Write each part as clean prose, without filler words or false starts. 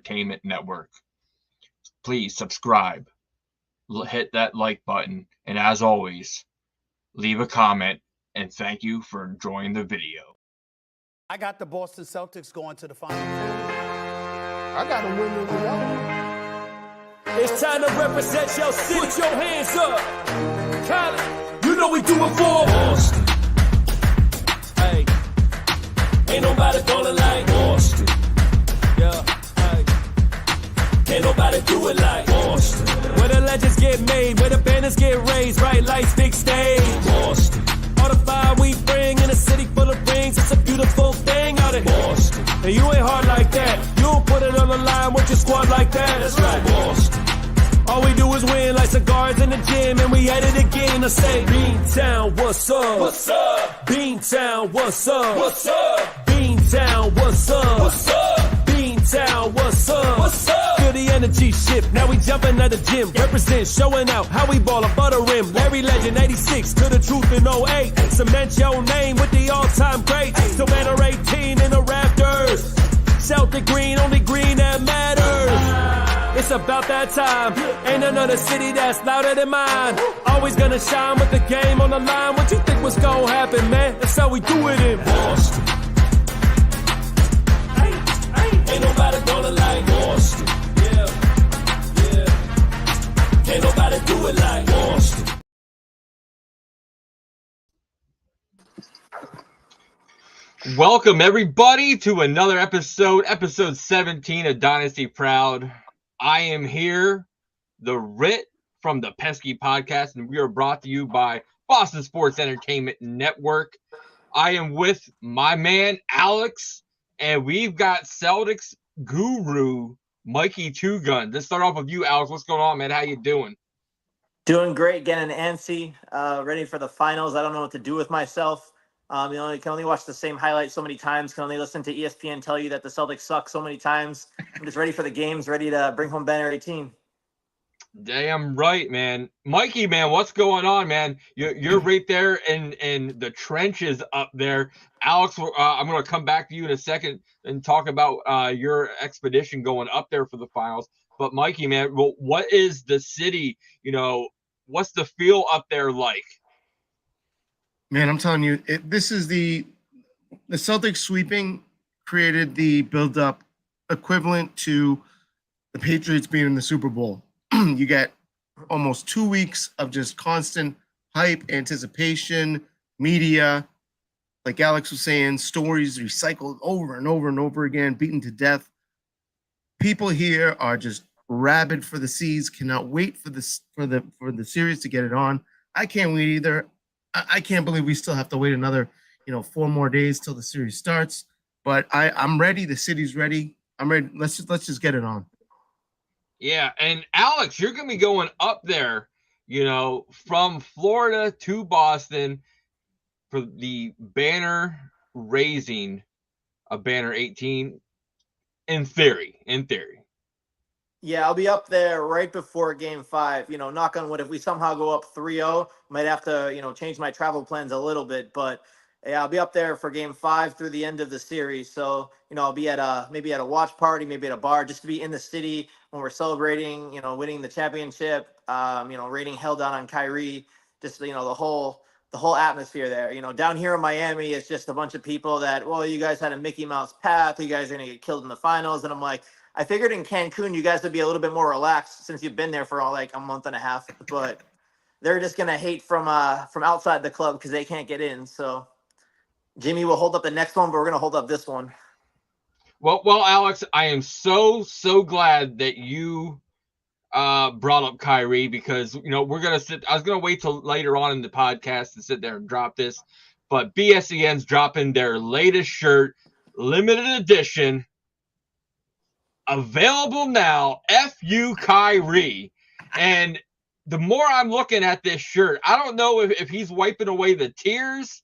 Entertainment Network. Please subscribe, hit that like button, and as always, leave a comment, and thank you for enjoying the video. I got the Boston Celtics going to the final. I got them winning the all. It's time to represent your city. Put your hands up. Cali, you know we do it for Boston. Hey, ain't nobody gonna like Boston. Yeah, hey, ain't nobody do it like Boston. Where the legends get made, where the banners get raised, bright lights, big stage. Boston. All the fire we bring in a city full of rings, it's a beautiful thing out in Boston. And you ain't hard like that. You don't put it on the line with your squad like that. That's right, Boston. All we do is win like cigars in the gym, and we at it again to say, Beantown, what's up? What's up? Beantown, what's up? What's up? Beantown, what's up? What's up? Beantown, what's up? What's up? Feel the energy shift, now we jumping at the gym. Represent, showing out how we ball above the rim. Larry Legend, 86, to the truth in 08. Cement your name with the all-time greats. Still banner 18 in the rafters. Celtic green, only green that matters. It's about that time. Ain't another city that's louder than mine. Always gonna shine with the game on the line. What you think was gonna happen, man? That's how we do it in Boston. Ain't nobody gonna like Boston. Yeah. Ain't nobody do it like Boston. Welcome, everybody, to another episode 17 of Dynasty Proud. I am here, the Rit from the Pesky Podcast, and we are brought to you by Boston Sports Entertainment Network. I am with my man, Alex, and we've got Celtics guru, Mikey Two Gunz. Let's start off with you, Alex. What's going on, man? How you doing? Doing great, getting antsy, ready for the finals. I don't know what to do with myself. You can only watch the same highlight so many times, can only listen to ESPN tell you that the Celtics suck so many times. I'm just ready for the games, ready to bring home banner 18. Damn right, man. Mikey, man, what's going on, man? You're right there in the trenches up there. Alex, I'm going to come back to you in a second and talk about your expedition going up there for the finals. But Mikey, man, well, what is the city, what's the feel up there like? Man, I'm telling you, this is the Celtics sweeping created the build-up equivalent to the Patriots being in the Super Bowl. You get almost 2 weeks of just constant hype, anticipation, media, like Alex was saying, stories recycled over and over and over again, beaten to death. People here are just rabid for the C's, cannot wait for the series to get it on. I can't wait either. I can't believe we still have to wait another, 4 more days till the series starts. But I'm ready. The city's ready. I'm ready. Let's just get it on. Yeah, and Alex, you're gonna be going up there, from Florida to Boston for the banner raising of banner 18. In theory. Yeah, I'll be up there right before Game 5. Knock on wood, if we somehow go up 3-0, might have to, change my travel plans a little bit. But, yeah, I'll be up there for Game 5 through the end of the series. So, I'll be at maybe at a watch party, maybe at a bar, just to be in the city when we're celebrating, winning the championship, rating hell down on Kyrie, just, the whole atmosphere there. Down here in Miami, it's just a bunch of people that, well, you guys had a Mickey Mouse path. You guys are going to get killed in the finals. And I'm like, I figured in Cancun, you guys would be a little bit more relaxed since you've been there for like a month and a half, but they're just going to hate from outside the club because they can't get in. So Jimmy will hold up the next one, but we're going to hold up this one. Well, Alex, I am so glad that you brought up Kyrie because, we're going to I was going to wait till later on in the podcast to sit there and drop this, but BSEN's dropping their latest shirt, limited edition, available now, FU Kyrie. And the more I'm looking at this shirt, I don't know if he's wiping away the tears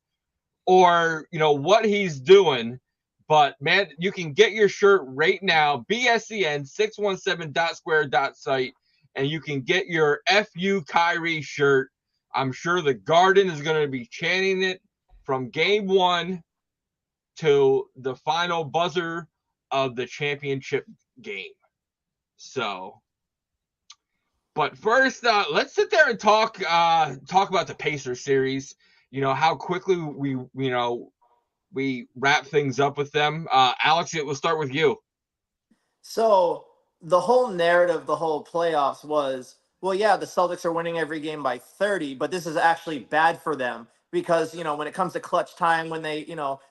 or, what he's doing. But, man, you can get your shirt right now, BSEN 617.square.site, and you can get your FU Kyrie shirt. I'm sure the Garden is going to be chanting it from game 1 to the final buzzer of the championship game. So, but first, let's sit there and talk about the Pacers series. You know how quickly we wrap things up with them. Alex, we'll start with you. So the whole narrative, the whole playoffs was, well, yeah, the Celtics are winning every game by 30, but this is actually bad for them because, when it comes to clutch time, when they,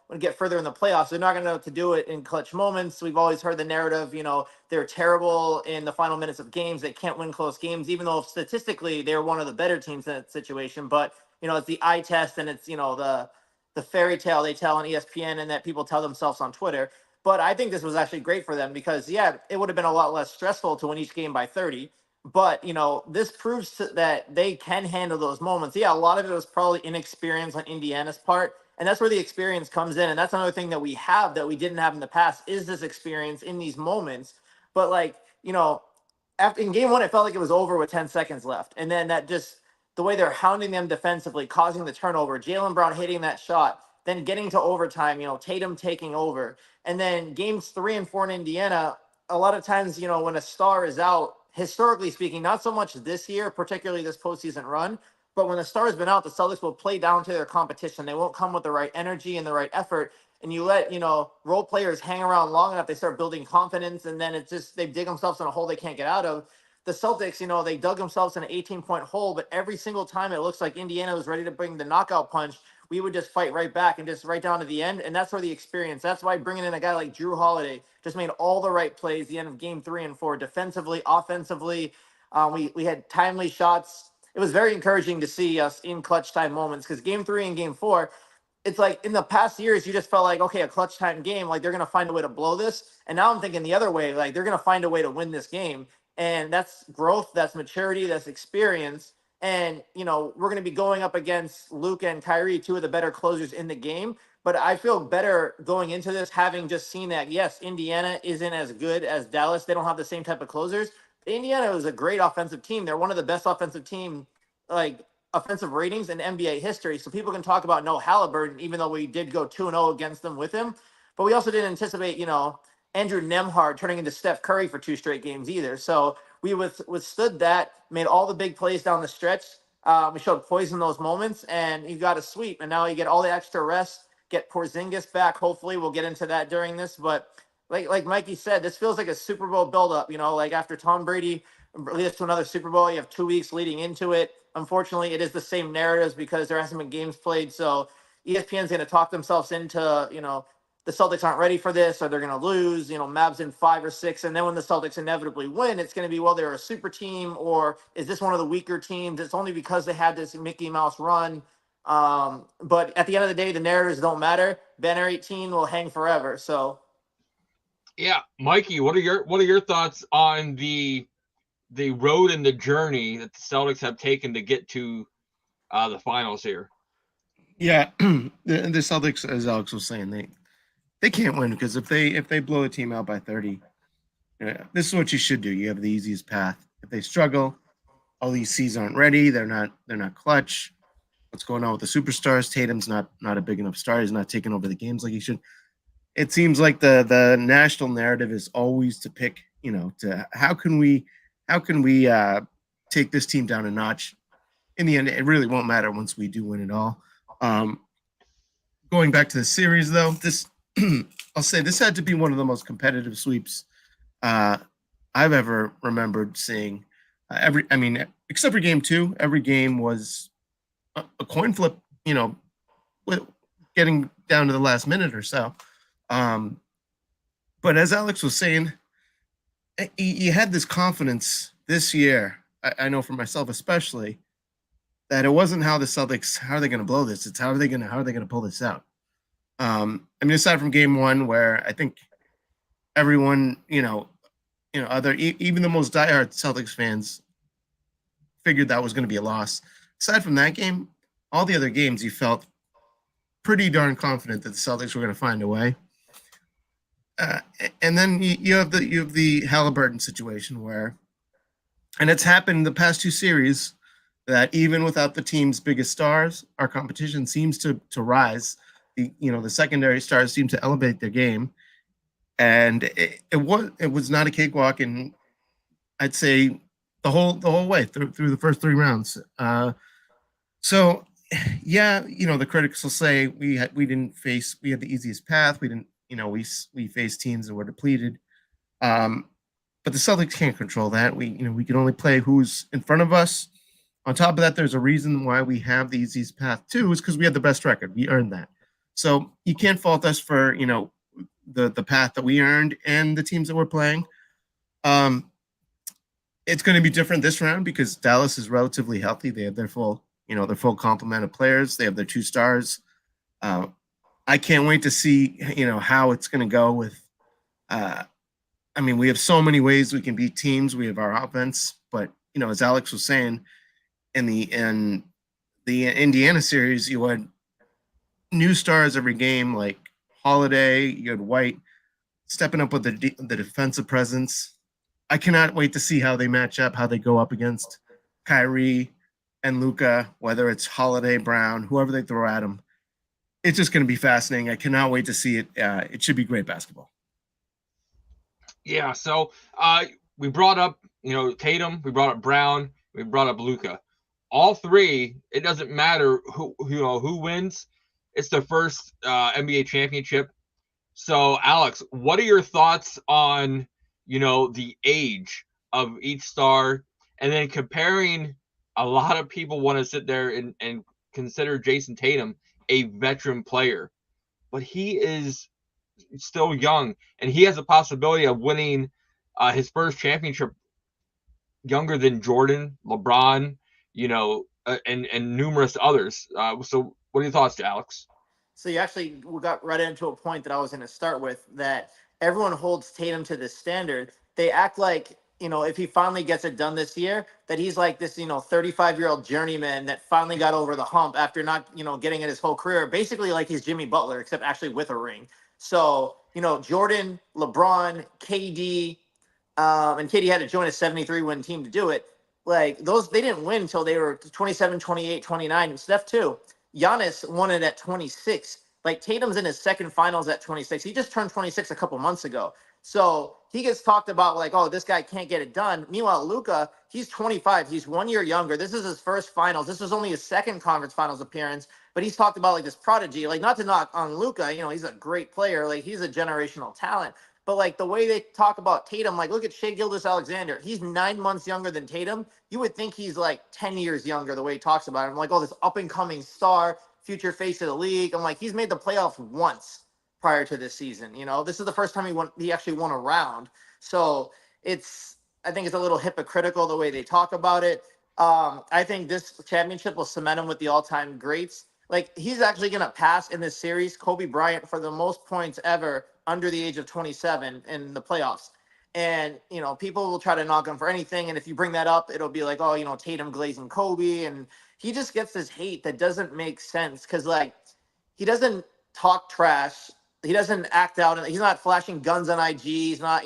when get further in the playoffs, they're not going to know to do it in clutch moments. We've always heard the narrative, they're terrible in the final minutes of games. They can't win close games, even though statistically they're one of the better teams in that situation. But, it's the eye test and it's, the fairy tale they tell on ESPN and that people tell themselves on Twitter. But I think this was actually great for them because, yeah, it would have been a lot less stressful to win each game by 30. But, this proves that they can handle those moments. Yeah, a lot of it was probably inexperience on Indiana's part. And that's where the experience comes in. And that's another thing that we have that we didn't have in the past is this experience in these moments. But, after in game one, it felt like it was over with 10 seconds left. And then the way they're hounding them defensively, causing the turnover, Jaylen Brown hitting that shot, then getting to overtime, Tatum taking over. And then games 3 and 4 in Indiana, a lot of times, when a star is out, historically speaking, not so much this year, particularly this postseason run, but when the star has been out, the Celtics will play down to their competition. They won't come with the right energy and the right effort. And you let, role players hang around long enough, they start building confidence, and then they dig themselves in a hole they can't get out of. The Celtics, they dug themselves in an 18-point hole, but every single time it looks like Indiana was ready to bring the knockout punch, we would just fight right back and just right down to the end. And that's where the experience, that's why bringing in a guy like Drew Holiday just made all the right plays the end of game 3 and 4, defensively, offensively. We had timely shots. It was very encouraging to see us in clutch time moments because game 3 and game 4, it's like in the past years, you just felt like, okay, a clutch time game, like they're going to find a way to blow this. And now I'm thinking the other way, like they're going to find a way to win this game. And that's growth, that's maturity, that's experience. And, we're going to be going up against Luka and Kyrie, 2 of the better closers in the game. But I feel better going into this, having just seen that, yes, Indiana isn't as good as Dallas. They don't have the same type of closers. Indiana is a great offensive team. They're one of the best offensive team, offensive ratings in NBA history. So people can talk about no Halliburton, even though we did go 2-0 against them with him. But we also didn't anticipate, Andrew Nembhard turning into Steph Curry for 2 straight games either. So we withstood that, made all the big plays down the stretch. We showed poise in those moments, and you got a sweep. And now you get all the extra rest, get Porzingis back. Hopefully we'll get into that during this. But like Mikey said, this feels like a Super Bowl buildup. After Tom Brady leads to another Super Bowl, you have 2 weeks leading into it. Unfortunately, it is the same narratives because there hasn't been games played. So ESPN's going to talk themselves into, the Celtics aren't ready for this, or they're going to lose, Mavs in 5 or 6. And then when the Celtics inevitably win, it's going to be, well, they're a super team, or is this one of the weaker teams? It's only because they had this Mickey Mouse run. But at the end of the day, the narratives don't matter. Banner 18 will hang forever. So, yeah, Mikey, what are your thoughts on the road and the journey that the Celtics have taken to get to the finals here? Yeah, the Celtics, as Alex was saying, they can't win because if they blow a team out by 30, this is what you should do. You have the easiest path. If they struggle, all these C's aren't ready. They're not clutch. What's going on with the superstars? Tatum's not a big enough star. He's not taking over the games like he should. It seems like the national narrative is always to pick, to how can we take this team down a notch. In the end, it really won't matter once we do win it all. Going back to the series, though, this I'll say this had to be one of the most competitive sweeps I've ever remembered seeing. Except for game 2, every game was a coin flip, getting down to the last minute or so. But as Alex was saying, you had this confidence this year, I know for myself especially, that it wasn't how the Celtics, how are they going to blow this? It's how are they going to pull this out? Aside from game 1, where I think everyone, even the most diehard Celtics fans figured that was going to be a loss. Aside from that game, all the other games you felt pretty darn confident that the Celtics were going to find a way. And then you have the Halliburton situation where, and it's happened in the past 2 series, that even without the team's biggest stars, our competition seems to rise. The secondary stars seem to elevate their game, and it was not a cakewalk. And I'd say the whole way through the first 3 rounds. So yeah, the critics will say we had the easiest path. We didn't, we faced teams that were depleted. But the Celtics can't control that. We can only play who's in front of us. On top of that, there's a reason why we have the easiest path too, is because we had the best record. We earned that. So you can't fault us for, the path that we earned and the teams that we're playing. It's going to be different this round because Dallas is relatively healthy. They have their full complement of players. They have their 2 stars. I can't wait to see, how it's going to go with. We have so many ways we can beat teams. We have our offense, but as Alex was saying, in the Indiana series, you had new stars every game, like Holiday. You had White stepping up with the defensive presence. I cannot wait to see how they match up, how they go up against Kyrie and Luka, whether it's Holiday, Brown, whoever they throw at them. It's just going to be fascinating. I cannot wait to see it. It should be great basketball. Yeah, so we brought up, Tatum, we brought up Brown, we brought up Luka. All three, it doesn't matter who wins. It's their first NBA championship. So, Alex, what are your thoughts on, the age of each star? And then comparing, a lot of people want to sit there and consider Jason Tatum a veteran player. But he is still young, and he has a possibility of winning his first championship younger than Jordan, LeBron, and numerous others. So what are your thoughts, Alex? So we got right into a point that I was going to start with, that everyone holds Tatum to this standard. They act like, if he finally gets it done this year, that he's like this, 35-year-old journeyman that finally got over the hump after not, getting it his whole career. Basically like he's Jimmy Butler, except actually with a ring. So, Jordan, LeBron, KD, and KD had to join a 73-win team to do it. Like, they didn't win until they were 27, 28, 29. And Steph, too. Giannis won it at 26. Like, Tatum's in his second finals at 26. He just turned 26 a couple months ago. So he gets talked about like, oh, this guy can't get it done. Meanwhile, Luka, he's 25. He's 1 year younger. This is his first finals. This was only his second conference finals appearance. But he's talked about like this prodigy. Like, not to knock on Luka, he's a great player. Like, he's a generational talent. But like the way they talk about Tatum, like look at Shai Gilgeous-Alexander. He's 9 months younger than Tatum. You would think he's like 10 years younger the way he talks about him. I'm like, oh, this up and coming star, future face of the league. I'm like, he's made the playoffs once prior to this season. This is the first time he actually won a round. So I think it's a little hypocritical the way they talk about it. I think this championship will cement him with the all-time greats. Like, he's actually going to pass in this series Kobe Bryant for the most points ever under the age of 27 in the playoffs. And, people will try to knock him for anything. And if you bring that up, it'll be like, oh, Tatum glazing Kobe. And he just gets this hate that doesn't make sense because, like, he doesn't talk trash. He doesn't act out. He's not flashing guns on IG. He's not,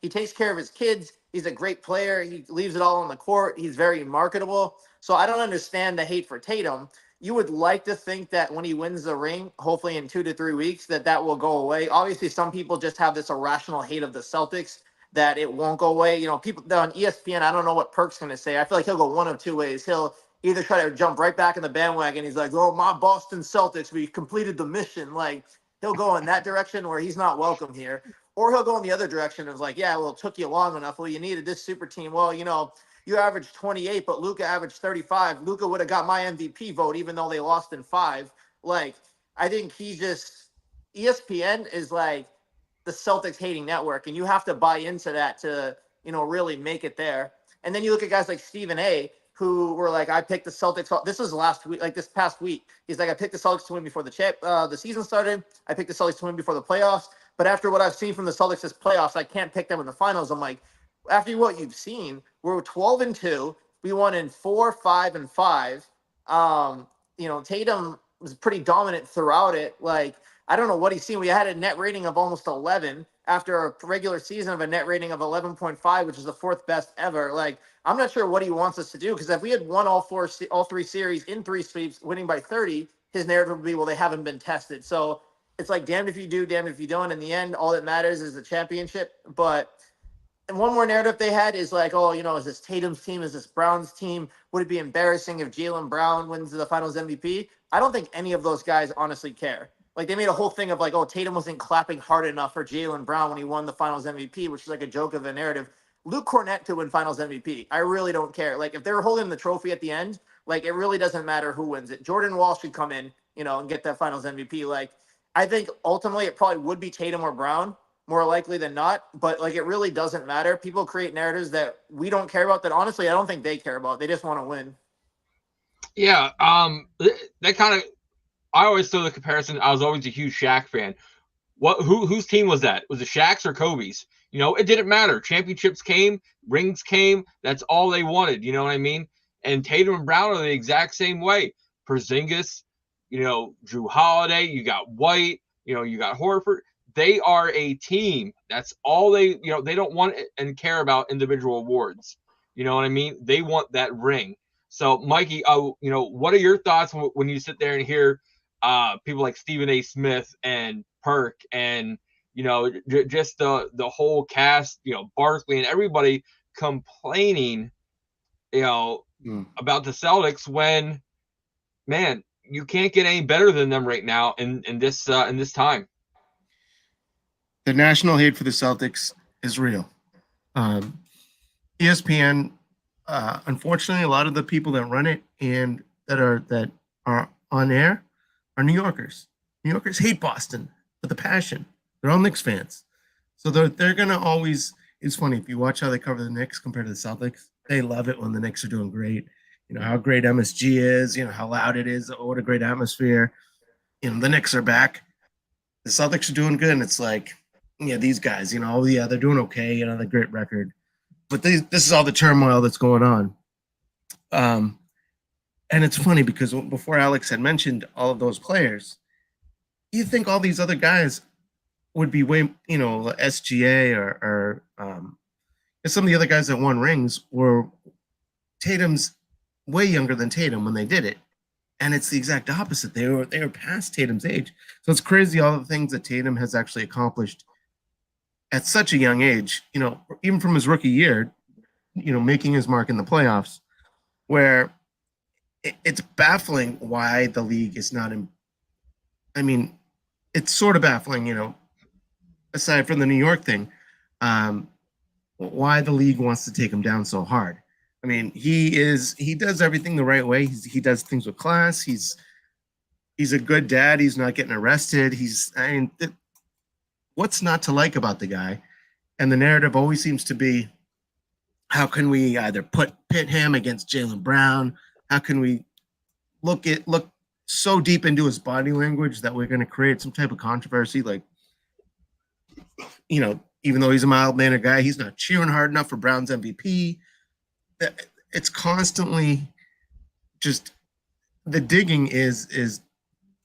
he takes care of his kids. He's a great player. He leaves it all on the court. He's very marketable. So I don't understand the hate for Tatum. You would like to think that when he wins the ring, hopefully in 2 to 3 weeks, that will go away. Obviously, some people just have this irrational hate of the Celtics that it won't go away. People on ESPN, I don't know what Perk's going to say. I feel like he'll go one of two ways. He'll either try to jump right back in the bandwagon. He's like, oh, my Boston Celtics, we completed the mission. Like, he'll go in that direction where he's not welcome here. Or he'll go in the other direction of like, yeah, well, it took you long enough. Well, you needed this super team. Well, you averaged 28, but Luka averaged 35. Luka would have got my MVP vote, even though they lost in 5. Like, I think ESPN is like the Celtics hating network, and you have to buy into that to, really make it there. And then you look at guys like Stephen A., who were like, I picked the Celtics. This was last week, like this past week. He's like, I picked the Celtics to win before the season started. I picked the Celtics to win before the playoffs. But after what I've seen from the Celtics this playoffs, I can't pick them in the finals. I'm like, after what you've seen, we're 12-2. We won in 4, 5, and 5. Tatum was pretty dominant throughout it. Like, I don't know what he's seen. We had a net rating of almost 11 after a regular season of a net rating of 11.5, which is the 4th best ever. Like, I'm not sure what he wants us to do, because if we had won all 3 series in 3 sweeps, winning by 30, his narrative would be, well, they haven't been tested. So it's like, damned if you do, damned if you don't. In the end, all that matters is the championship. But And one more narrative they had is like, oh, is this Tatum's team? Is this Brown's team? Would it be embarrassing if Jaylen Brown wins the Finals MVP? I don't think any of those guys honestly care. Like, they made a whole thing of like, oh, Tatum wasn't clapping hard enough for Jaylen Brown when he won the Finals MVP, which is like a joke of a narrative. Luke Cornett could win Finals MVP. I really don't care. Like, if they're holding the trophy at the end, like, it really doesn't matter who wins it. Jordan Wall should come in, and get that Finals MVP. Like, I think ultimately it probably would be Tatum or Brown, more likely than not. But, like, it really doesn't matter. People create narratives that we don't care about that, honestly, I don't think they care about. They just want to win. Yeah, that kind of, I always throw the comparison. I was always a huge Shaq fan. Whose team was that? Was it Shaq's or Kobe's? It didn't matter. Championships came, rings came. That's all they wanted. You know what I mean? And Tatum and Brown are the exact same way. Porzingis, Drew Holiday, you got White, you got Horford. They are a team. That's all they don't want and care about individual awards. You know what I mean? They want that ring. So, Mikey, what are your thoughts when you sit there and hear people like Stephen A. Smith and Perk and just the whole cast, Barkley and everybody complaining, about the Celtics when, man, you can't get any better than them right now in this time. The national hate for the Celtics is real. ESPN, unfortunately, a lot of the people that run it and that are on air are New Yorkers. New Yorkers hate Boston with a passion. They're all Knicks fans. So they're going to always – it's funny. If you watch how they cover the Knicks compared to the Celtics, they love it when the Knicks are doing great. How great MSG is, how loud it is, what a great atmosphere. The Knicks are back. The Celtics are doing good, and it's like, these guys, they're doing okay, they're great record. But this is all the turmoil that's going on. And it's funny because before Alex had mentioned all of those players, you think all these other guys would be way, SGA or some of the other guys that won rings were Tatum's way younger than Tatum when they did it. And it's the exact opposite. They were past Tatum's age. So it's crazy all the things that Tatum has actually accomplished at such a young age, even from his rookie year, making his mark in the playoffs, where it's baffling why the league is not it's sort of baffling, aside from the New York thing, why the league wants to take him down so hard. He does everything the right way. He does things with class. He's a good dad. He's not getting arrested. What's not to like about the guy? And the narrative always seems to be, how can we either pit him against Jaylen Brown? How can we look so deep into his body language that we're going to create some type of controversy? Like, even though he's a mild-mannered guy, he's not cheering hard enough for Brown's MVP. It's constantly just, the digging is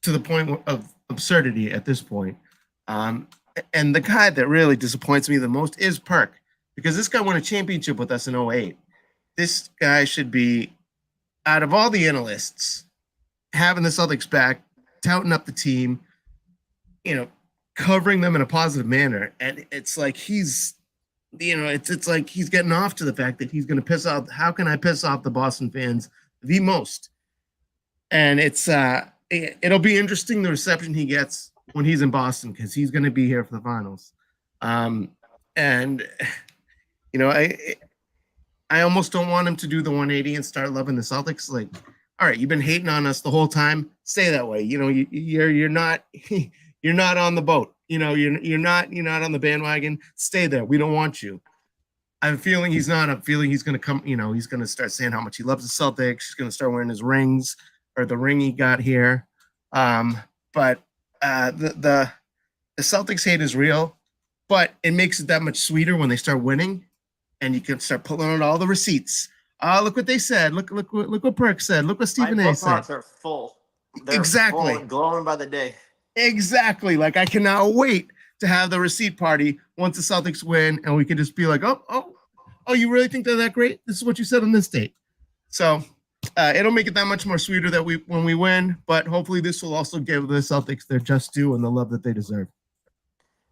to the point of absurdity at this point. And the guy that really disappoints me the most is Perk, because this guy won a championship with us in 2008. This guy should be, out of all the analysts, having the Celtics back, touting up the team, covering them in a positive manner. And it's like it's like he's getting off to the fact that he's going to piss off. How can I piss off the Boston fans the most? And it'll be interesting, the reception he gets when he's in Boston, because he's going to be here for the finals. I almost don't want him to do the 180 and start loving the Celtics. Like, all right, you've been hating on us the whole time. Stay that way. You're not you're not on the boat. You're not on the bandwagon. Stay there. We don't want you. I'm feeling he's not. I'm feeling he's going to come. He's going to start saying how much he loves the Celtics. He's going to start wearing his rings, or the ring he got here. But the Celtics hate is real, but it makes it that much sweeter when they start winning, and you can start pulling out all the receipts. Look what they said. Look what Perk said. Look what Stephen A. said. My bookmarks are full. They're exactly full and glowing by the day. Exactly. Like, I cannot wait to have the receipt party once the Celtics win, and we can just be like, oh, you really think they're that great? This is what you said on this date. So it'll make it that much more sweeter that when we win, but hopefully this will also give the Celtics their just due and the love that they deserve.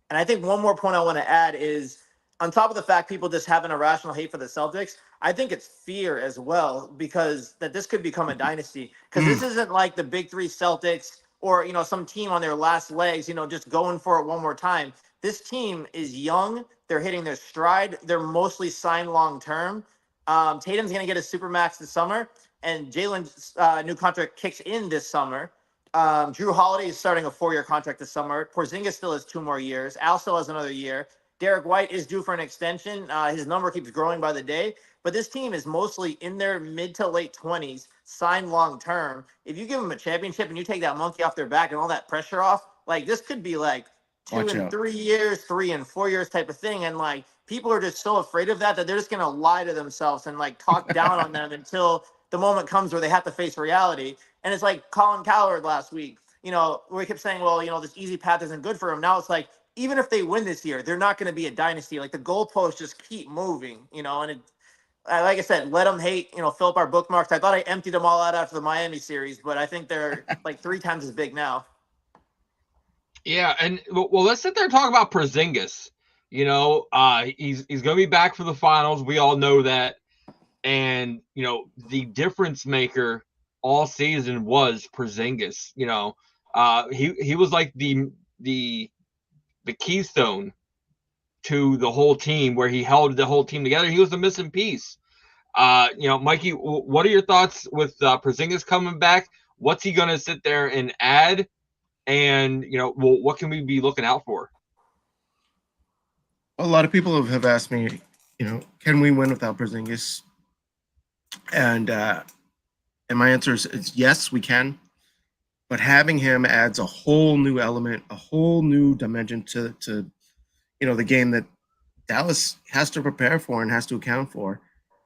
And I think one more point I want to add is, on top of the fact people just have an irrational hate for the Celtics, I think it's fear as well, because that this could become a dynasty. Because this isn't like the big three Celtics or, some team on their last legs, just going for it one more time. This team is young. They're hitting their stride. They're mostly signed long term. Tatum's going to get a supermax this summer, and Jalen's new contract kicks in this summer. Drew Holiday is starting a 4-year contract this summer. Porzingis still has 2 more years. Al still has another year. Derek White is due for an extension. His number keeps growing by the day. But this team is mostly in their mid to late 20s, signed long term. If you give them a championship and you take that monkey off their back and all that pressure off, like this could be like 2 and 3 years, 3 and 4 years type of thing. And like people are just so afraid of that they're just going to lie to themselves and like talk down on them until the moment comes where they have to face reality. And it's like Colin Cowherd last week, where he kept saying, well, this easy path isn't good for him. Now it's like, even if they win this year, they're not going to be a dynasty. Like the goalposts just keep moving, and it, like I said, let them hate, fill up our bookmarks. I thought I emptied them all out after the Miami series, but I think they're like 3 times as big now. Yeah, and well, let's sit there and talk about Porzingis. He's going to be back for the finals. We all know that. And, the difference maker all season was Porzingis. He was like the keystone to the whole team, where he held the whole team together. He was the missing piece. Mikey, what are your thoughts with Porzingis coming back? What's he going to sit there and add? And, what can we be looking out for? A lot of people have asked me, can we win without Porzingis? And my answer is yes, we can. But having him adds a whole new element, a whole new dimension to the game that Dallas has to prepare for and has to account for.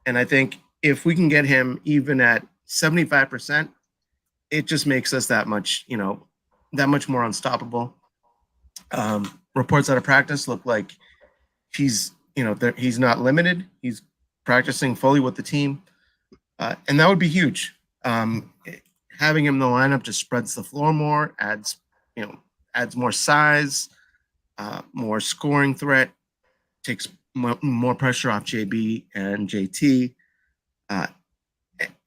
And I think if we can get him even at 75%, it just makes us that much more unstoppable. Reports out of practice look like he's not limited. He's practicing fully with the team. And that would be huge. Having him in the lineup just spreads the floor more, adds more size, more scoring threat, takes more pressure off JB and JT, and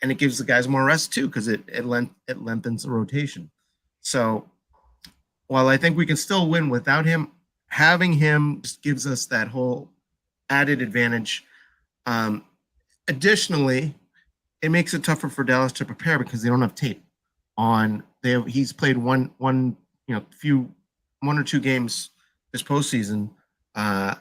it gives the guys more rest too, because it lengthens the rotation. So while I think we can still win without him, having him just gives us that whole added advantage. Additionally, it makes it tougher for Dallas to prepare because they don't have tape on. He's played one or 2 games this postseason, but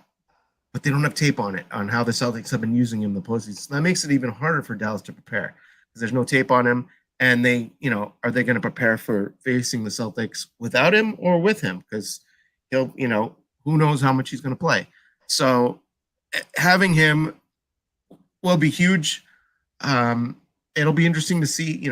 they don't have tape on it, on how the Celtics have been using him in the postseason. So that makes it even harder for Dallas to prepare because there's no tape on him. And are they going to prepare for facing the Celtics without him or with him? Because he'll, who knows how much he's going to play. So having him will be huge. It'll be interesting to see,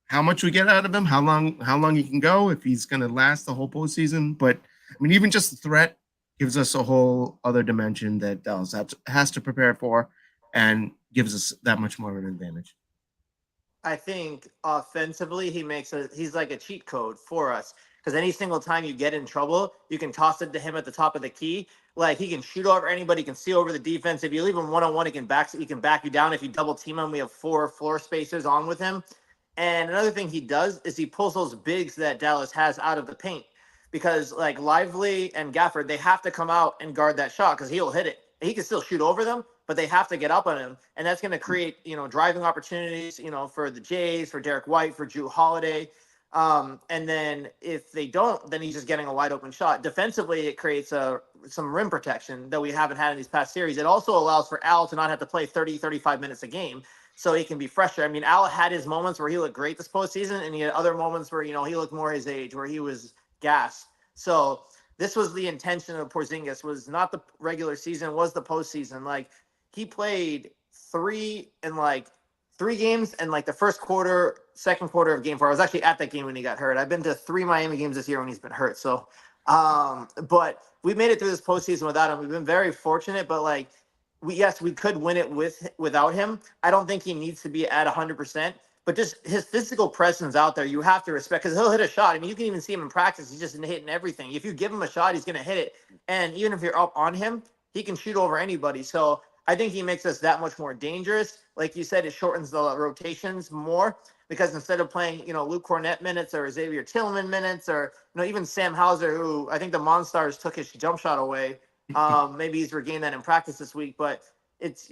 how much we get out of him, how long he can go, if he's going to last the whole postseason. But I mean, even just the threat gives us a whole other dimension that Dallas has to prepare for, and gives us that much more of an advantage. I think offensively, he's like a cheat code for us, because any single time you get in trouble, you can toss it to him at the top of the key. Like, he can shoot over anybody, he can see over the defense. If you leave him one-on-one, he can back you down. If you double team him, we have 4 floor spacers on with him. And another thing he does is he pulls those bigs that Dallas has out of the paint, because like Lively and Gafford, they have to come out and guard that shot because he'll hit it. He can still shoot over them, but they have to get up on him. And that's going to create, driving opportunities, for the Jays, for Derek White, for Drew Holiday. And then if they don't, then he's just getting a wide open shot. Defensively, it creates some rim protection that we haven't had in these past series. It also allows for Al to not have to play 30, 35 minutes a game, so he can be fresher. I mean, Al had his moments where he looked great this postseason, and he had other moments where, he looked more his age, where he was gassed. So this was the intention of Porzingis, was not the regular season, was the postseason. Like, he played 3 games in like the first quarter, second quarter of game 4. I was actually at that game when he got hurt. I've been to 3 Miami games this year when he's been hurt. So, but we made it through this postseason without him. We've been very fortunate, but like, we could win it without him. I don't think he needs to be at 100%, but just his physical presence out there, you have to respect, because he'll hit a shot. I mean, you can even see him in practice. He's just hitting everything. If you give him a shot, he's going to hit it. And even if you're up on him, he can shoot over anybody. So I think he makes us that much more dangerous. Like you said, it shortens the rotations more because instead of playing, Luke Cornett minutes or Xavier Tillman minutes or, even Sam Hauser, who I think the Monstars took his jump shot away. Maybe he's regained that in practice this week, but it's,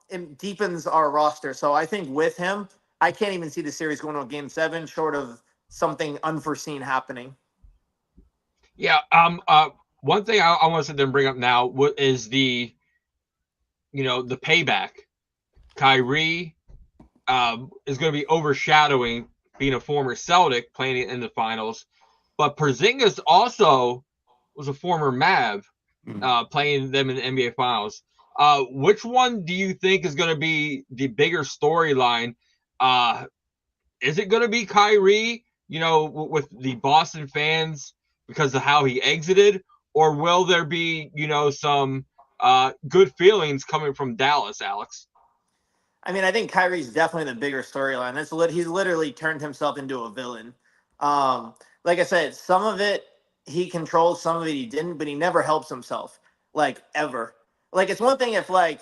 it deepens our roster. So I think with him, I can't even see the series going to a game 7 short of something unforeseen happening. Yeah. One thing I want to sit there and bring up now is the payback. Kyrie is going to be overshadowing being a former Celtic playing in the finals, but Porzingis also was a former Mav playing them in the NBA finals. Which one do you think is going to be the bigger storyline? Is it going to be Kyrie, with the Boston fans because of how he exited, or will there be, some good feelings coming from Dallas, Alex? I mean, I think Kyrie's definitely the bigger storyline. He's literally turned himself into a villain. Like I said, some of it he controls, some of it he didn't, but he never helps himself, like, ever. Like, it's one thing if, like,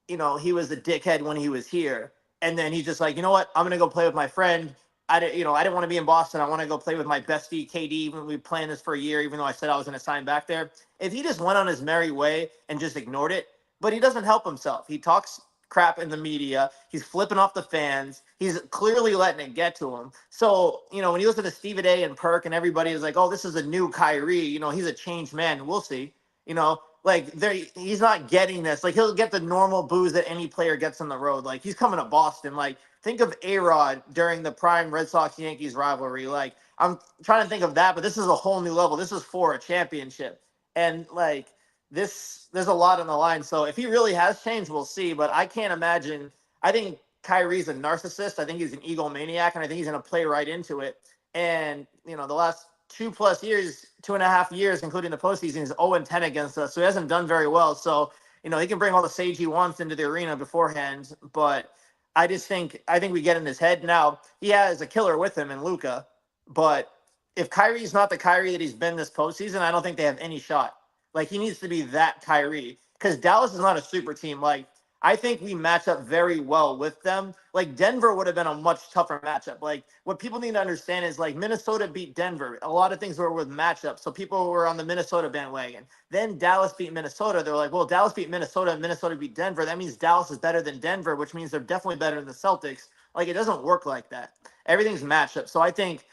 he was a dickhead when he was here, and then he's just like, you know what, I'm going to go play with my friend. I didn't want to be in Boston. I want to go play with my bestie, KD, when we planned this for a year, even though I said I was going to sign back there. If he just went on his merry way and just ignored it, but he doesn't help himself. He talks crap in the media. He's flipping off the fans. He's clearly letting it get to him. So, when you listen to Stephen A and Perk and everybody is like, oh, this is a new Kyrie, he's a changed man. We'll see, he's not getting this. Like, he'll get the normal booze that any player gets on the road. Like, he's coming to Boston. Like, think of A-Rod during the prime Red Sox-Yankees rivalry. Like, I'm trying to think of that, but this is a whole new level. This is for a championship. And, like, there's a lot on the line. So if he really has changed, we'll see. But I can't imagine. I think Kyrie's a narcissist. I think he's an egomaniac, and I think he's going to play right into it. And, the last 2.5 years, including the postseason, he's 0-10 against us. So he hasn't done very well. So, he can bring all the sage he wants into the arena beforehand. But I think we get in his head. Now, he has a killer with him in Luka. But if Kyrie's not the Kyrie that he's been this postseason, I don't think they have any shot. Like, he needs to be that Kyrie because Dallas is not a super team. Like, I think we match up very well with them. Like, Denver would have been a much tougher matchup. Like, what people need to understand is, like, Minnesota beat Denver. A lot of things were with matchups. So people were on the Minnesota bandwagon. Then Dallas beat Minnesota. They're like, well, Dallas beat Minnesota and Minnesota beat Denver. That means Dallas is better than Denver, which means they're definitely better than the Celtics. Like, it doesn't work like that. Everything's matchup. So I think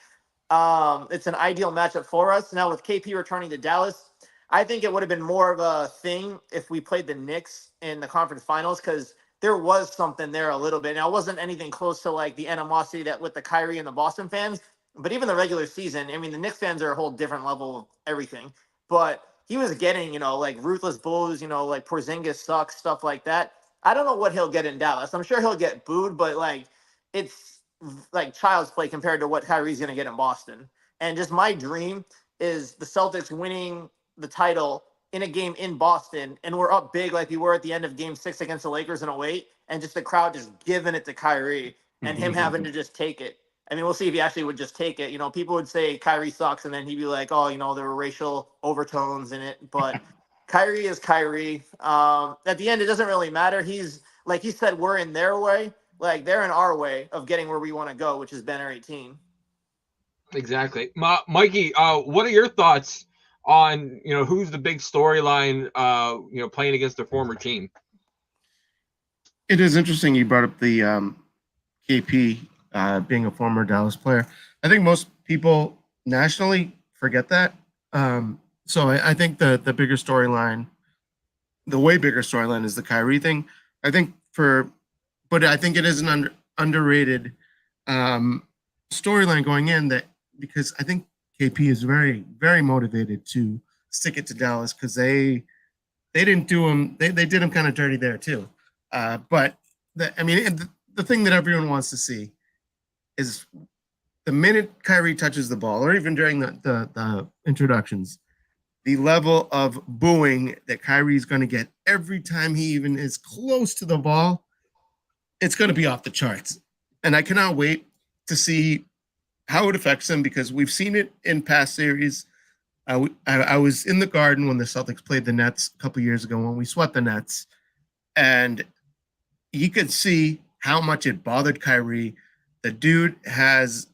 it's an ideal matchup for us. Now, with KP returning to Dallas, I think it would have been more of a thing if we played the Knicks in the conference finals because there was something there a little bit. Now, it wasn't anything close to like the animosity that with the Kyrie and the Boston fans, but even the regular season, I mean, the Knicks fans are a whole different level of everything. But he was getting, like ruthless bulls, like Porzingis sucks, stuff like that. I don't know what he'll get in Dallas. I'm sure he'll get booed, but like it's like child's play compared to what Kyrie's going to get in Boston. And just my dream is the Celtics winning the title in a game in Boston, and we're up big like we were at the end of Game 6 against the Lakers in 2008, and just the crowd just giving it to Kyrie and him having to just take it. I mean, we'll see if he actually would just take it. People would say Kyrie sucks, and then he'd be like, oh, there were racial overtones in it. But Kyrie is Kyrie. At the end, it doesn't really matter. He's, like he said, we're in their way. Like, they're in our way of getting where we want to go, which is Banner 18. Exactly. Mikey, what are your thoughts on who's the big storyline playing against their former team? It is interesting you brought up the KP being a former Dallas player. I think most people nationally forget that. So I think the bigger storyline, the way bigger storyline is the Kyrie thing. But I think it is an underrated storyline going in that because I think KP is very, very motivated to stick it to Dallas because they didn't do him. They did him kind of dirty there too. But the thing that everyone wants to see is the minute Kyrie touches the ball, or even during the introductions, the level of booing that Kyrie's going to get every time he even is close to the ball, it's going to be off the charts. And I cannot wait to see how it affects him because we've seen it in past series. I was in the Garden when the Celtics played the Nets a couple years ago when we swept the Nets, and you could see how much it bothered Kyrie. The dude has.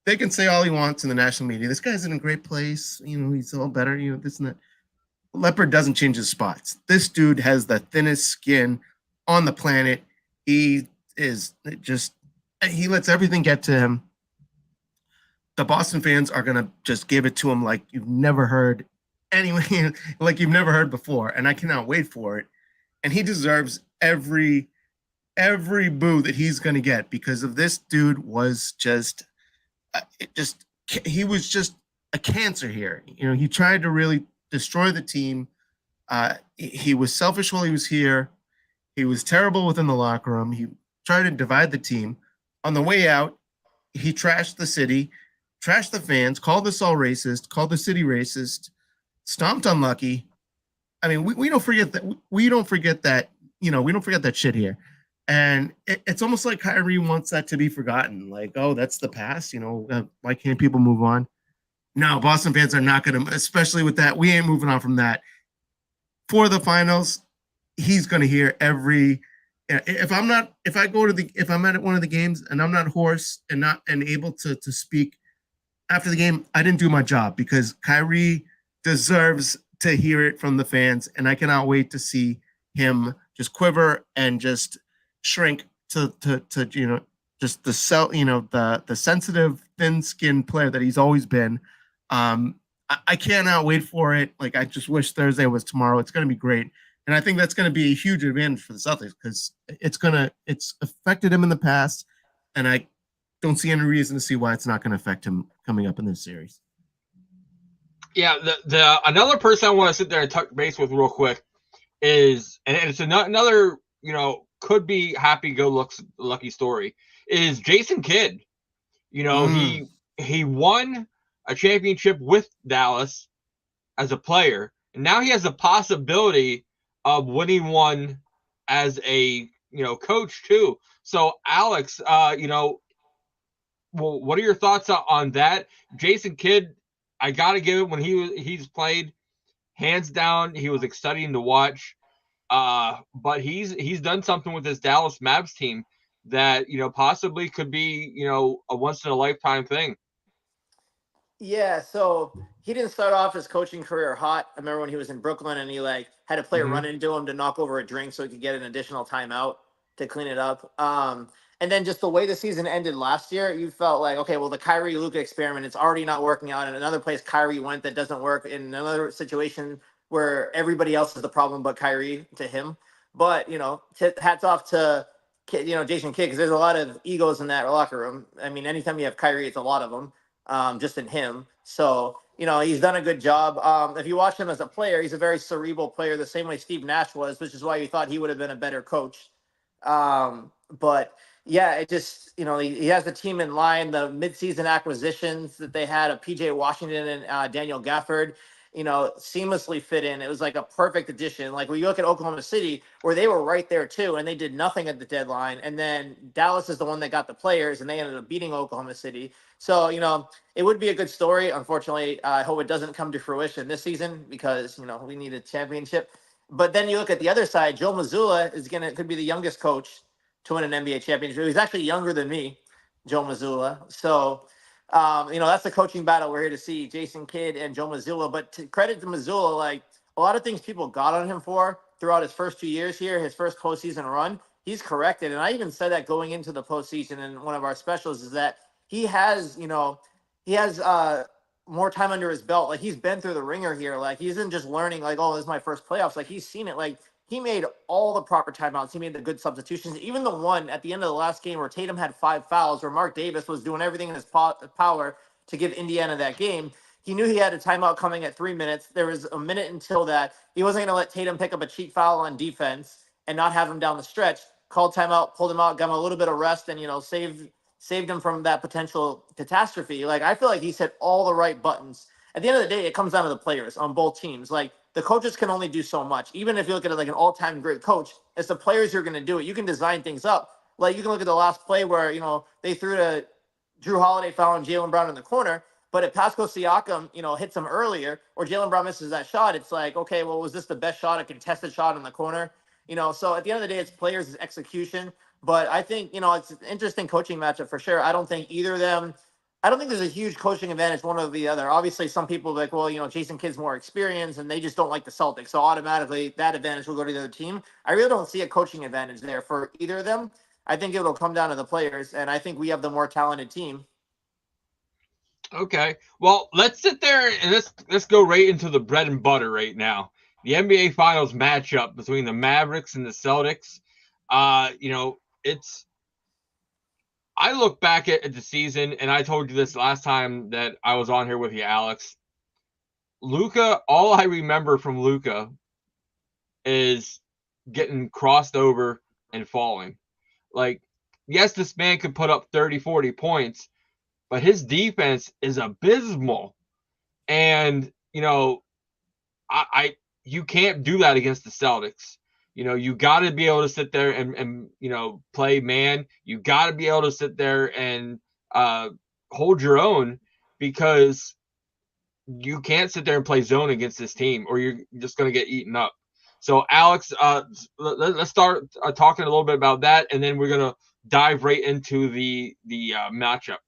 They can say all he wants in the national media. This guy's in a great place. He's all better. This and that. Leopard doesn't change his spots. This dude has the thinnest skin on the planet. He lets everything get to him. The Boston fans are going to just give it to him like you've never heard anyway, like you've never heard before. And I cannot wait for it. And he deserves every boo that he's going to get because of this dude was he was just a cancer here. He tried to really destroy the team. He was selfish while he was here. He was terrible within the locker room. He tried to divide the team. On the way out, he trashed the city, trashed the fans, called us all racist, called the city racist, stomped on Lucky. I mean, we don't forget that. We don't forget that. We don't forget that shit here. And it's almost like Kyrie wants that to be forgotten. Like, oh, that's the past. Why can't people move on? No, Boston fans are not going to, especially with that. We ain't moving on from that. For the finals, he's going to hear every. If I'm at one of the games and I'm not hoarse and able to speak after the game, I didn't do my job because Kyrie deserves to hear it from the fans, and I cannot wait to see him just quiver and just shrink to just the sensitive, thin-skinned player that he's always been. I cannot wait for it. Like, I just wish Thursday was tomorrow. It's going to be great. And I think that's going to be a huge advantage for the Celtics because it's affected him in the past, and I don't see any reason to see why it's not going to affect him coming up in this series. Yeah, the another person I want to sit there and touch base with real quick is, and it's another could be happy-go-lucky story, is Jason Kidd. He won a championship with Dallas as a player, and now he has the possibility of winning one as a coach too. So Alex, well, what are your thoughts on that? Jason Kidd, I gotta give it when he's played, hands down, he was exciting to watch. But he's done something with this Dallas Mavs team that possibly could be a once in a lifetime thing. Yeah, so he didn't start off his coaching career hot. I remember when he was in Brooklyn and he had a player run into him to knock over a drink so he could get an additional timeout to clean it up. And then just the way the season ended last year, you felt like, okay, well, the Kyrie Luka experiment, it's already not working out. And another place Kyrie went that doesn't work in another situation where everybody else is the problem but Kyrie to him. But, hats off to, Jason Kidd, because there's a lot of egos in that locker room. I mean, anytime you have Kyrie, it's a lot of them. Just in him. So, he's done a good job. If you watch him as a player, he's a very cerebral player, the same way Steve Nash was, which is why you thought he would have been a better coach. But yeah, it just, he has the team in line, the midseason acquisitions that they had of PJ Washington and Daniel Gafford, seamlessly fit in. It was like a perfect addition. Like when you look at Oklahoma City, where they were right there too, and they did nothing at the deadline. And then Dallas is the one that got the players, and they ended up beating Oklahoma City. So, it would be a good story. Unfortunately, I hope it doesn't come to fruition this season because, we need a championship. But then you look at the other side, Joe Mazzulla could be the youngest coach to win an NBA championship. He's actually younger than me, Joe Mazzulla. So, that's the coaching battle we're here to see, Jason Kidd and Joe Mazzulla. But to credit to Mazzulla, like a lot of things people got on him for throughout his first 2 years here, his first postseason run, he's corrected. And I even said that going into the postseason in one of our specials is that he has more time under his belt. Like he's been through the ringer here. Like he isn't just learning like, oh, this is my first playoffs. Like he's seen it. Like he made all the proper timeouts. He made the good substitutions. Even the one at the end of the last game where Tatum had 5 fouls, where Mark Davis was doing everything in his power to give Indiana that game. He knew he had a timeout coming at 3 minutes. There was a minute until that. He wasn't going to let Tatum pick up a cheap foul on defense and not have him down the stretch. Called timeout, pulled him out, got him a little bit of rest, and saved him from that potential catastrophe. Like, I feel like he's hit all the right buttons. At the end of the day, it comes down to the players on both teams. Like, the coaches can only do so much. Even if you look at it like an all-time great coach, it's the players who are going to do it. You can design things up. Like, you can look at the last play where, they threw to Drew Holiday fouling Jaylen Brown in the corner, But if Pascal Siakam, hits him earlier, or Jaylen Brown misses that shot, it's like, okay, well, was this the best shot, a contested shot in the corner? So at the end of the day, it's players' execution. But I think, it's an interesting coaching matchup for sure. I don't think either of them. I don't think there's a huge coaching advantage one over the other. Obviously, some people are like, well, Jason Kidd's more experienced and they just don't like the Celtics. So automatically that advantage will go to the other team. I really don't see a coaching advantage there for either of them. I think it'll come down to the players, and I think we have the more talented team. Okay. Well, let's sit there and let's go right into the bread and butter right now. The NBA Finals matchup between the Mavericks and the Celtics. I look back at the season, and I told you this last time that I was on here with you, Alex. Luka, all I remember from Luka is getting crossed over and falling. Like, yes, this man could put up 30, 40 points, but his defense is abysmal. And, you can't do that against the Celtics. You got to be able to sit there and play man. You got to be able to sit there and hold your own, because you can't sit there and play zone against this team, or you're just going to get eaten up. So, Alex, let's start talking a little bit about that, and then we're going to dive right into the matchup.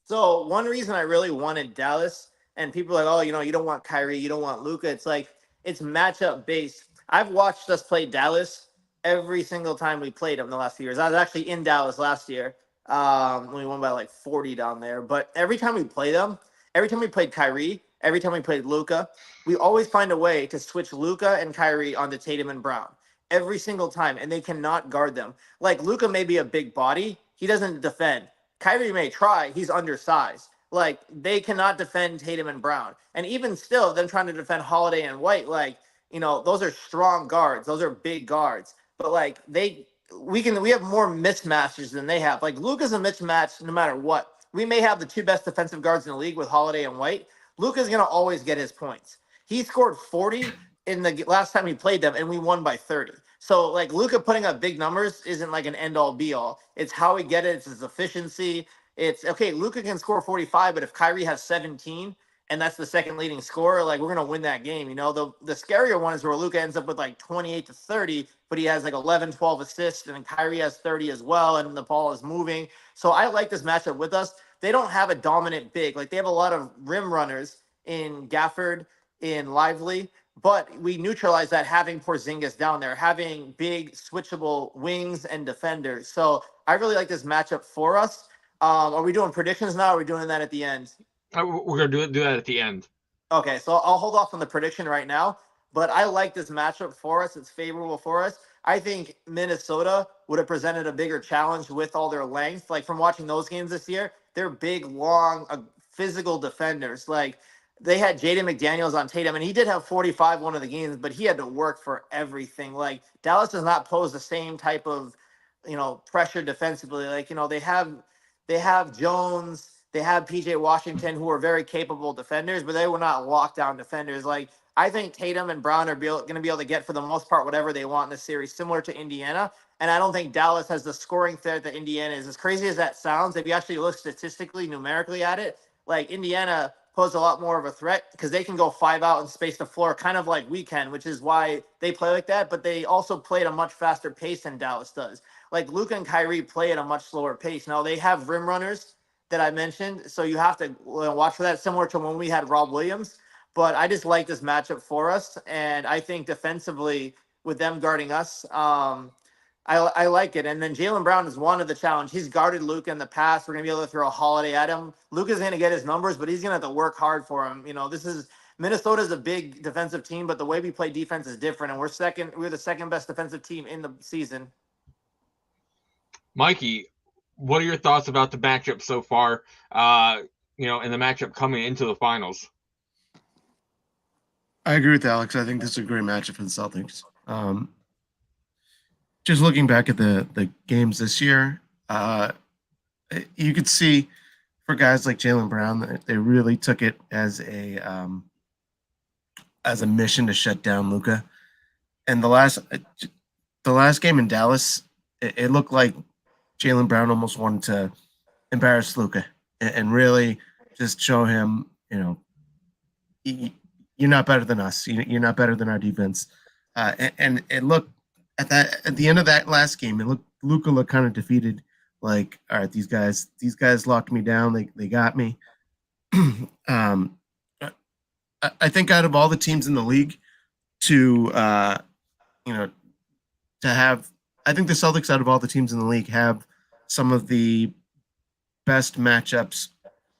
So one reason I really wanted Dallas, and people are like, oh, you don't want Kyrie, you don't want Luka. It's like, it's matchup based. I've watched us play Dallas every single time we played them the last few years. I was actually in Dallas last year. When we won by like 40 down there. But every time we play them, every time we played Kyrie, every time we played Luka, we always find a way to switch Luka and Kyrie onto Tatum and Brown. Every single time. And they cannot guard them. Like, Luka may be a big body. He doesn't defend. Kyrie may try. He's undersized. Like, they cannot defend Tatum and Brown. And even still, them trying to defend Holiday and White, like, those are strong guards. Those are big guards. But like, we have more mismatches than they have. Like, Luka's a mismatch no matter what. We may have the two best defensive guards in the league with Holiday and White. Luka's gonna always get his points. He scored 40 in the last time he played them, and we won by 30. So like, Luka putting up big numbers isn't like an end all be all. It's how he get it. It's his efficiency. It's okay. Luka can score 45, but if Kyrie has 17, and that's the second leading scorer, like, we're going to win that game. The scarier one is where Luka ends up with like 28 to 30, but he has like 11, 12 assists, and Kyrie has 30 as well, and the ball is moving. So I like this matchup with us. They don't have a dominant big. Like, they have a lot of rim runners in Gafford, in Lively, but we neutralize that having Porzingis down there, having big switchable wings and defenders. So I really like this matchup for us. Are we doing predictions now, or are we doing that at the end? We're going to do that at the end. Okay, so I'll hold off on the prediction right now, but I like this matchup for us. It's favorable for us. I think Minnesota would have presented a bigger challenge with all their length. Like, from watching those games this year, they're big, long, physical defenders. Like, they had Jaden McDaniels on Tatum, and he did have 45 one of the games, but he had to work for everything. Like, Dallas does not pose the same type of, pressure defensively. Like, they have Jones, they have PJ Washington, who are very capable defenders, but they were not lockdown defenders. Like, I think Tatum and Brown are going to be able to get, for the most part, whatever they want in the series, similar to Indiana. And I don't think Dallas has the scoring threat that Indiana is. As crazy as that sounds, if you actually look statistically, numerically at it, like, Indiana pose a lot more of a threat because they can go 5 out and space the floor, kind of like we can, which is why they play like that. But they also play at a much faster pace than Dallas does. Like, Luka and Kyrie play at a much slower pace. Now, they have rim runners that I mentioned, so you have to watch for that, similar to when we had Rob Williams. But I just like this matchup for us, and I think defensively, with them guarding us, I like it. And then Jaylen Brown is one of the challenge. He's guarded Luka in the past. We're gonna be able to throw a Holiday at him. Luka's gonna get his numbers, but he's gonna have to work hard for him. Minnesota's a big defensive team, but the way we play defense is different, and we're the second best defensive team in the season. Mikey, what are your thoughts about the matchup so far? And the matchup coming into the finals. I agree with Alex. I think this is a great matchup for the Celtics. Just looking back at the games this year, you could see for guys like Jaylen Brown that they really took it as a mission to shut down Luka. And the last game in Dallas, it looked like Jaylen Brown almost wanted to embarrass Luka and really just show him, you're not better than us. You're not better than our defense. And look at the end of that last game, Luka looked kind of defeated. Like, all right, these guys locked me down. They got me. I think out of all the teams in the league to have, I think the Celtics out of all the teams in the league have some of the best matchups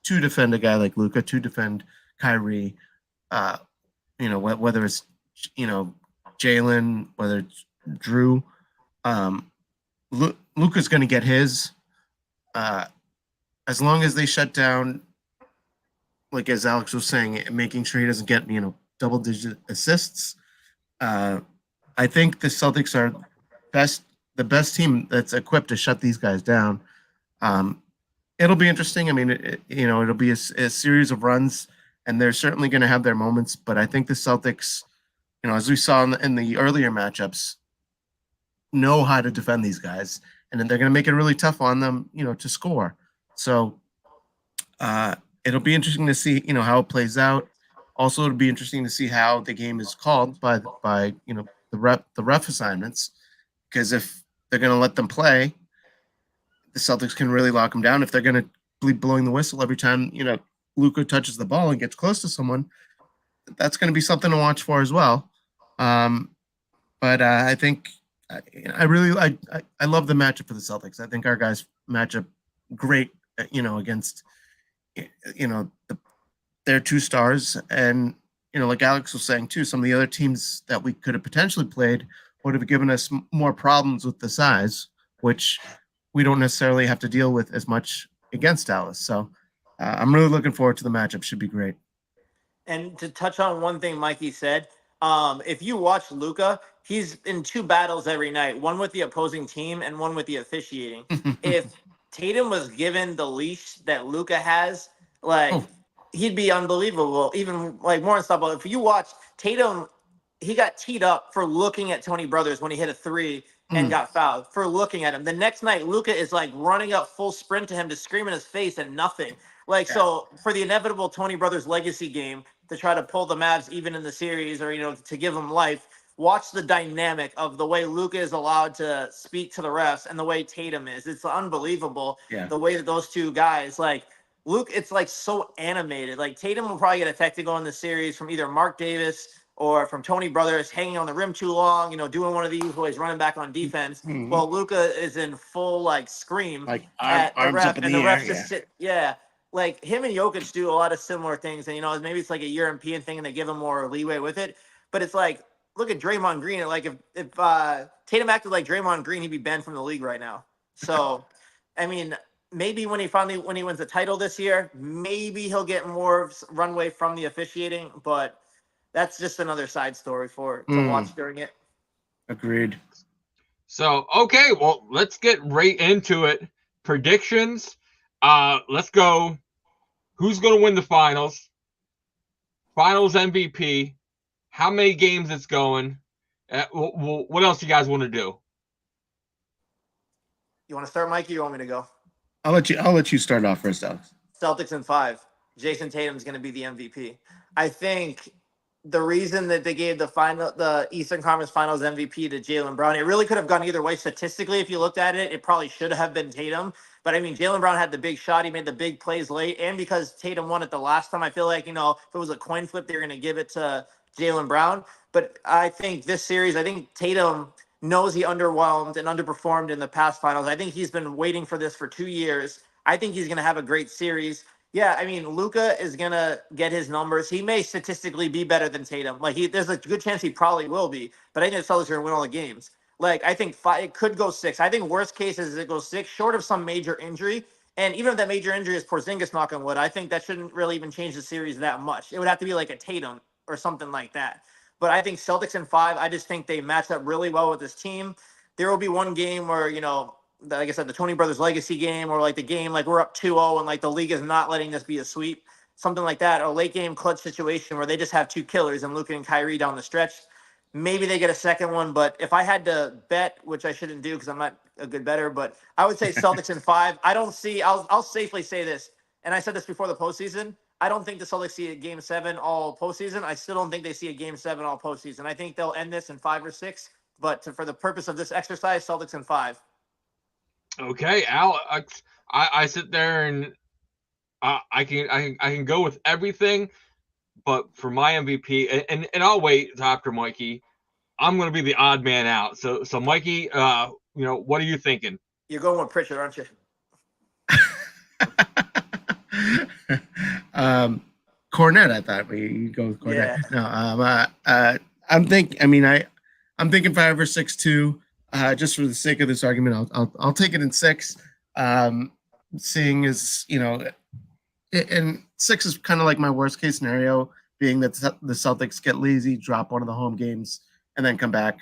to defend a guy like Luka, to defend Kyrie, whether it's, Jalen, whether it's Drew, Luka's going to get his, as long as they shut down, like as Alex was saying, making sure he doesn't get, double-digit assists. I think the Celtics are the best team that's equipped to shut these guys down. It'll be interesting. I mean, it'll be a series of runs, and they're certainly going to have their moments. But I think the Celtics, as we saw in the earlier matchups, know how to defend these guys, and then they're going to make it really tough on them, to score. So it'll be interesting to see, how it plays out. Also, it'll be interesting to see how the game is called by the ref assignments, because if they're going to let them play, the Celtics can really lock them down. If they're going to be blowing the whistle every time, Luka touches the ball and gets close to someone, that's going to be something to watch for as well. But I think I love the matchup for the Celtics. I think our guys match up great, against, their two stars. And, like Alex was saying too, some of the other teams that we could have potentially played would have given us more problems with the size, which we don't necessarily have to deal with as much against Dallas. So I'm really looking forward to the matchup. Should be great. And to touch on one thing Mikey said, if you watch Luka, he's in two battles every night, one with the opposing team and one with the officiating. If Tatum was given the leash that Luka has, he'd be unbelievable, even more unstoppable. If you watch Tatum, he got teed up for looking at Tony Brothers when he hit a three and got fouled for looking at him. The next night, Luka is running up full sprint to him to scream in his face and nothing. So for the inevitable Tony Brothers legacy game to try to pull the Mavs even in the series, or, to give them life, watch the dynamic of the way Luka is allowed to speak to the refs and the way Tatum is. It's unbelievable. The way that those two guys, Luke, it's so animated. Tatum will probably get a technical in the series from either Mark Davis or from Tony Brothers hanging on the rim too long, doing one of these where he's running back on defense. While Luka is in full scream at the ref, and the ref just sit. Yeah. Him and Jokic do a lot of similar things, and maybe it's a European thing and they give him more leeway with it. But it's look at Draymond Green. If Tatum acted like Draymond Green, he'd be banned from the league right now. So, I mean, maybe when he wins the title this year, maybe he'll get more runway from the officiating. But that's just another side story to watch during it. Agreed. So, okay, well, let's get right into it. Predictions. Let's go. Who's going to win the finals? Finals MVP. How many games it's going? What else you guys want to do? You want to start, Mikey? Or you want me to go? I'll let you start off first, Alex. Celtics in 5. Jason Tatum's going to be the MVP. I think the reason that they gave the Eastern Conference Finals MVP to Jaylen Brown, it really could have gone either way. Statistically, if you looked at it, it probably should have been Tatum. But I mean, Jaylen Brown had the big shot. He made the big plays late. And because Tatum won it the last time, I feel like, if it was a coin flip, they were going to give it to Jaylen Brown. But I think this series, Tatum knows he underwhelmed and underperformed in the past finals. I think he's been waiting for this for 2 years. I think he's going to have a great series. Yeah, I mean, Luka is going to get his numbers. He may statistically be better than Tatum. There's a good chance he probably will be. But I think the Celtics are going to win all the games. I think 5, it could go 6. I think worst case is it goes 6, short of some major injury. And even if that major injury is Porzingis, knock on wood, I think that shouldn't really even change the series that much. It would have to be a Tatum or something like that. But I think Celtics in 5, I just think they match up really well with this team. There will be one game where, like I said, the Tony Brothers legacy game, or the game, we're up 2-0 and the league is not letting this be a sweep, something like that, or a late game clutch situation where they just have 2 killers and Luka and Kyrie down the stretch. Maybe they get a second one, but if I had to bet, which I shouldn't do because I'm not a good bettor, but I would say Celtics in 5. I don't see, I'll safely say this. and I said this before the postseason, I don't think the Celtics see a game 7 all postseason. I still don't think they see a game 7 all postseason. I think they'll end this in 5 or 6, but for the purpose of this exercise, Celtics in 5. Okay, Al, I sit there and I can go with everything, but for my MVP, and I'll wait after Mikey. I'm going to be the odd man out. So Mikey, what are you thinking? You're going with Pritchard, aren't you? Cornet, I thought you go with Cornet. Yeah. No, I'm thinking 5 or 6 too. Just for the sake of this argument, I'll take it in 6. Seeing as and 6 is kind of like my worst case scenario, being that the Celtics get lazy, drop one of the home games, and then come back,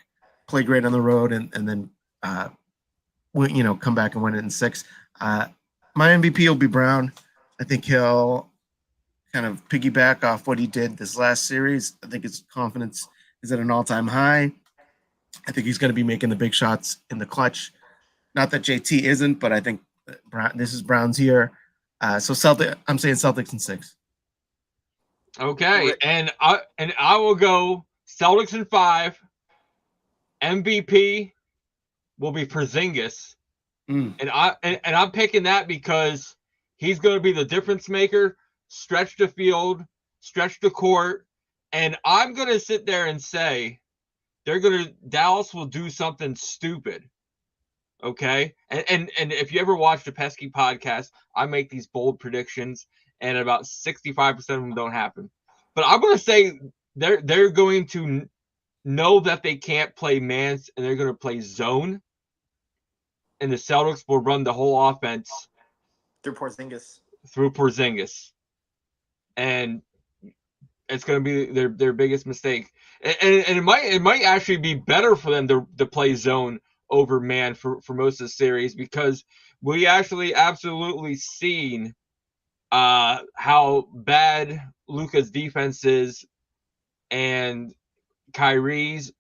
play great on the road, and then come back and win it in 6. My MVP will be Brown. I think he'll kind of piggyback off what he did this last series. I think his confidence is at an all-time high. I think he's going to be making the big shots in the clutch. Not that JT isn't, but I think this is Brown's year. So I'm saying Celtics in 6. Okay, and I will go Celtics in 5. MVP will be Porzingis, and I'm picking that because he's going to be the difference maker, stretch the field, stretch the court, and I'm going to sit there and say Dallas will do something stupid. Okay, and if you ever watch the Pesky podcast, I make these bold predictions, and about 65% of them don't happen. But I'm going to say they're going to know that they can't play man, and they're going to play zone, and the Celtics will run the whole offense Through Porzingis, and it's going to be their biggest mistake, and it might actually be better for them to play zone over man for most of the series, because we actually absolutely seen how bad Luka's defense is, and Kyrie's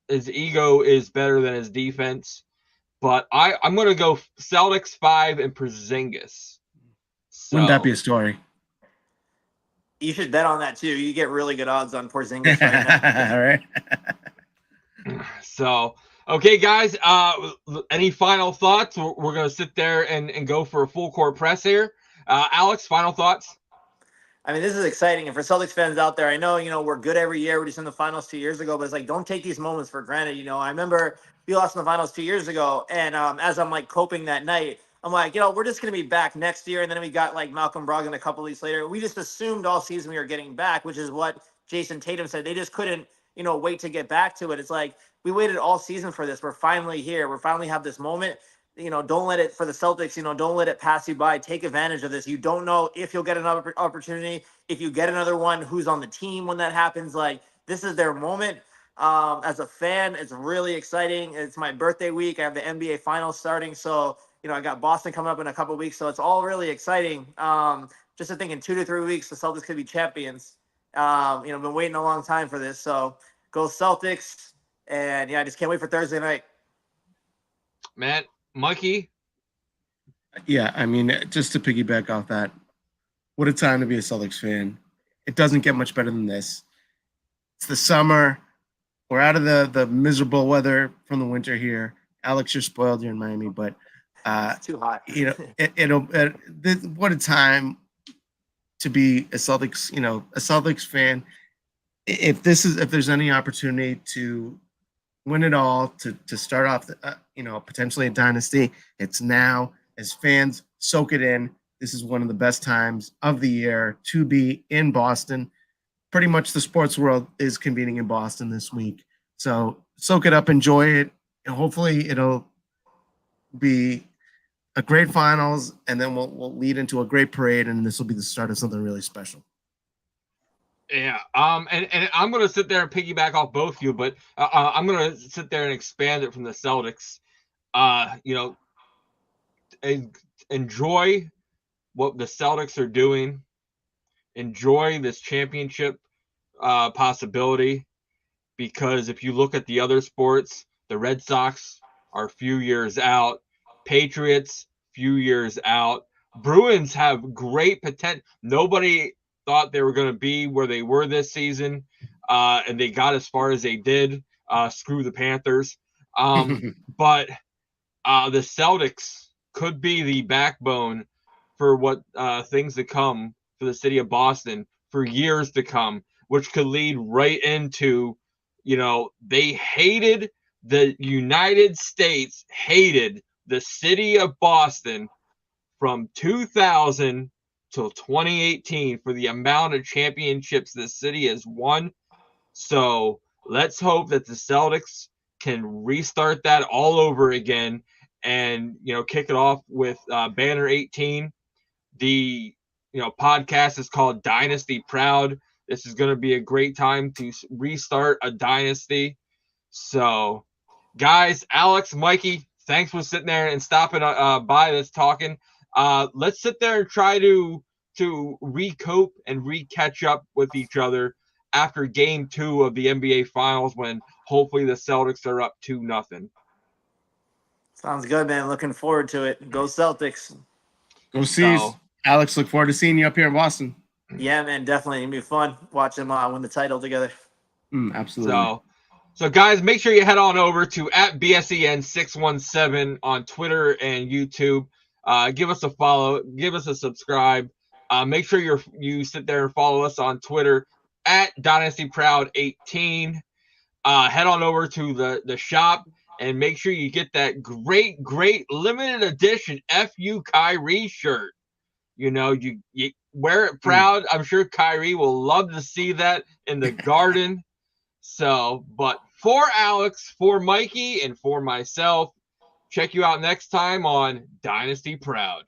his ego is better than his defense. But I'm going to go Celtics 5 and Porzingis. So, wouldn't that be a story? You should bet on that too. You get really good odds on Porzingis right now. All right. So, okay, guys. Any final thoughts? We're going to sit there and go for a full court press here. Alex, final thoughts? I mean, this is exciting. And for Celtics fans out there, I know, we're good every year. We're just in the finals 2 years ago, but it's like, don't take these moments for granted. I remember we lost in the finals 2 years ago. And as I'm like coping that night, I'm like, we're just going to be back next year. And then we got like Malcolm Brogdon a couple weeks later. We just assumed all season we were getting back, which is what Jason Tatum said. They just couldn't, wait to get back to it. It's like, we waited all season for this. We're finally here. We finally have this moment. Don't let it, for the Celtics, don't let it pass you by. Take advantage of this. You don't know if you'll get another opportunity. If you get another one, who's on the team when that happens. Like, this is their moment. As a fan, it's really exciting. It's my birthday week. I have the NBA Finals starting. So, I got Boston coming up in a couple of weeks. So it's all really exciting. Just to think in 2 to 3 weeks, the Celtics could be champions. Been waiting a long time for this. So go Celtics. And, I just can't wait for Thursday night. Man, Mikey? Yeah, I mean, just to piggyback off that, what a time to be a Celtics fan. It doesn't get much better than this. It's the summer. We're out of the miserable weather from the winter here. Alex, you're spoiled here in Miami, but it's too hot. What a time to be a Celtics fan. If there's any opportunity to win it all, to start off potentially a dynasty, it's now. As fans, soak it in. This is one of the best times of the year to be in Boston. Pretty much the sports world is convening in Boston this week. So soak it up, enjoy it, and hopefully it'll be a great finals, and then we'll lead into a great parade, and this will be the start of something really special. Yeah. And I'm going to sit there and piggyback off both of you, but I'm going to sit there and expand it from the Celtics. Enjoy what the Celtics are doing. Enjoy this championship possibility, because if you look at the other sports, the Red Sox are a few years out, Patriots few years out, Bruins have great potential. Nobody thought they were going to be where they were this season, and they got as far as they did. Screw the Panthers. But the Celtics could be the backbone for what things to come for the city of Boston for years to come, which could lead right into, they hated the United States, hated the city of Boston from 2000 till 2018 for the amount of championships the city has won. So let's hope that the Celtics can restart that all over again and, kick it off with Banner 18. The, podcast is called Dynasty Proud. This is going to be a great time to restart a dynasty. So, guys, Alex, Mikey, thanks for sitting there and stopping by this talking. Let's sit there and try to recoup and re-catch up with each other after Game 2 of the NBA Finals when hopefully the Celtics are up 2-0. Sounds good, man. Looking forward to it. Go Celtics. Go Seas. Alex, look forward to seeing you up here in Boston. Yeah, man, definitely. It'll be fun watching them win the title together. Absolutely. So guys, make sure you head on over to @BSEN617 on Twitter and YouTube. Give us a follow. Give us a subscribe. Make sure you sit there and follow us on Twitter @DynastyProud18. Head on over to the shop and make sure you get that great limited edition FU Kyrie shirt. You wear it proud. I'm sure Kyrie will love to see that in the garden. So, but for Alex, for Mikey, and for myself, check you out next time on Dynasty Proud.